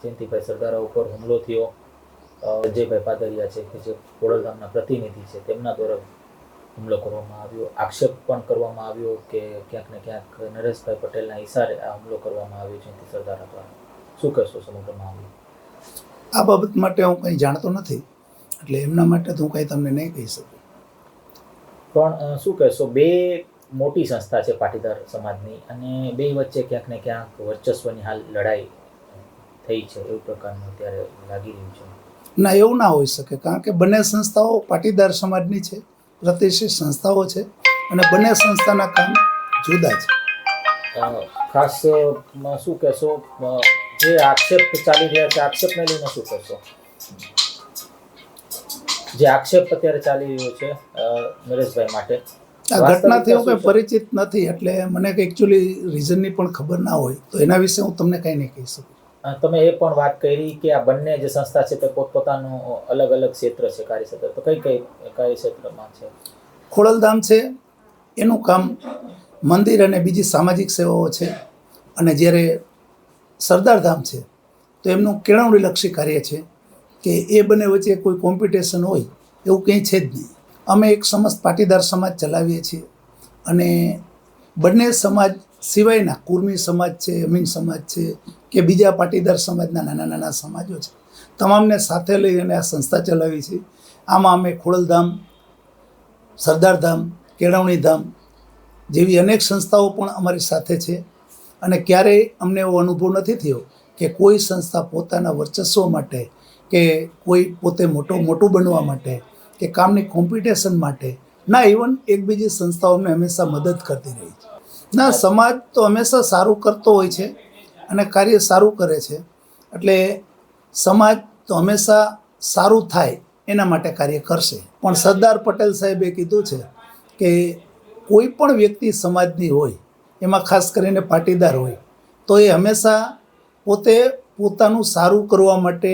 જયંતિભાઈ સરદારા ઉપર હુમલો થયો. અજયભાઈ પાદરિયા છે કે જે ખોડલધામના પ્રતિનિધિ છે તેમના દ્વારા હુમલો કરવામાં આવ્યો. આક્ષેપ પણ કરવામાં આવ્યો કે ક્યાંક ને ક્યાંક નરેશભાઈ પટેલના ઇશારે આ હુમલો કરવામાં આવ્યો જયંતિ સરદારા દ્વારા. શું કહેશો સમગ્ર મામલે? આ બાબત માટે હું કંઈ જાણતો નથી, એટલે એમના માટે તો હું કંઈ તમને નહીં કહી શકું. પણ શું કહેશો, બે મોટી સંસ્થા છે પાટીદાર સમાજની અને બે વચ્ચે ક્યાંક ને ક્યાંક વર્ચસ્વની હાલ લડાઈ થઈ છે એવું પ્રકારનું અત્યારે લાગી રહ્યું છે. ના, એવું ના હોઈ શકે, કારણ કે બંને સંસ્થાઓ પાટીદાર સમાજની છે, પ્રતિષ્ઠિત સંસ્થાઓ છે અને બંને સંસ્થાના કામ જુદા છે. ખાસ શું કહેશો, જે આક્ષેપ ચાલી રહ્યા છે આક્ષેપને લઈને શું કહેશો? જે આક્ષેપ અત્યારે ચાલી રહ્યો છે નરેશભાઈ માટે, આ ઘટનાથી હું કંઈ પરિચિત નથી, એટલે મને એકચ્યુઅલી રીઝનની પણ ખબર ના હોય, તો એના વિશે હું તમને કંઈ નહીં કહી શકું. તમે એ પણ વાત કરી કે આ બંને જે સંસ્થા છે તે પોતપોતાનું અલગ અલગ ક્ષેત્ર છે, કાર્યક્ષેત્ર, તો કઈ ક્ષેત્રમાં છે? ખોડલધામ છે એનું કામ મંદિર અને બીજી સામાજિક સેવાઓ છે, અને જ્યારે સરદારધામ છે તો એમનું કેળવણીલક્ષી કાર્ય છે, કે એ બંને વચ્ચે કોઈ કોમ્પિટિશન હોય એવું કંઈ છે જ નહીં. અમે એક સમસ્ત પાટીદાર સમાજ ચલાવીએ છીએ, અને બંને સમાજ સિવાયના કુર્મી સમાજ છે, અમીન સમાજ છે કે બીજા પાટીદાર સમાજના નાના નાના સમાજો છે, તમામને સાથે લઈ અને આ સંસ્થા ચલાવી છે. આમાં અમે ખોડલધામ, સરદારધામ, કેળવણીધામ જેવી અનેક સંસ્થાઓ પણ અમારી સાથે છે, અને ક્યારેય અમને એવો અનુભવ નથી થયો કે કોઈ સંસ્થા પોતાના વર્ચસ્વ માટે કે કોઈ પોતે મોટું બનવા માટે કે કામની કોમ્પિટિશન માટે, ના, ઇવન એકબીજી સંસ્થાઓ અમને હંમેશા મદદ કરતી રહી છે. ના, સમાજ તો હંમેશા સારું કરતો હોય છે અને કાર્ય સારું કરે છે, એટલે સમાજ તો હંમેશા સારું થાય એના માટે કાર્ય કરશે. પણ સરદાર પટેલ સાહેબે કીધું છે કે કોઈ પણ વ્યક્તિ સમાજની હોય, એમાં ખાસ કરીને પાટીદાર હોય, તો એ હંમેશા પોતે પોતાનું સારું કરવા માટે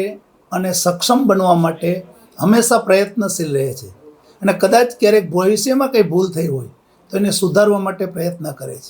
અને સક્ષમ બનવા માટે હંમેશા પ્રયત્નશીલ રહે છે, અને કદાચ ક્યારેક ભવિષ્યમાં કંઈ ભૂલ થઈ હોય તો એને સુધારવા માટે પ્રયત્ન કરે છે.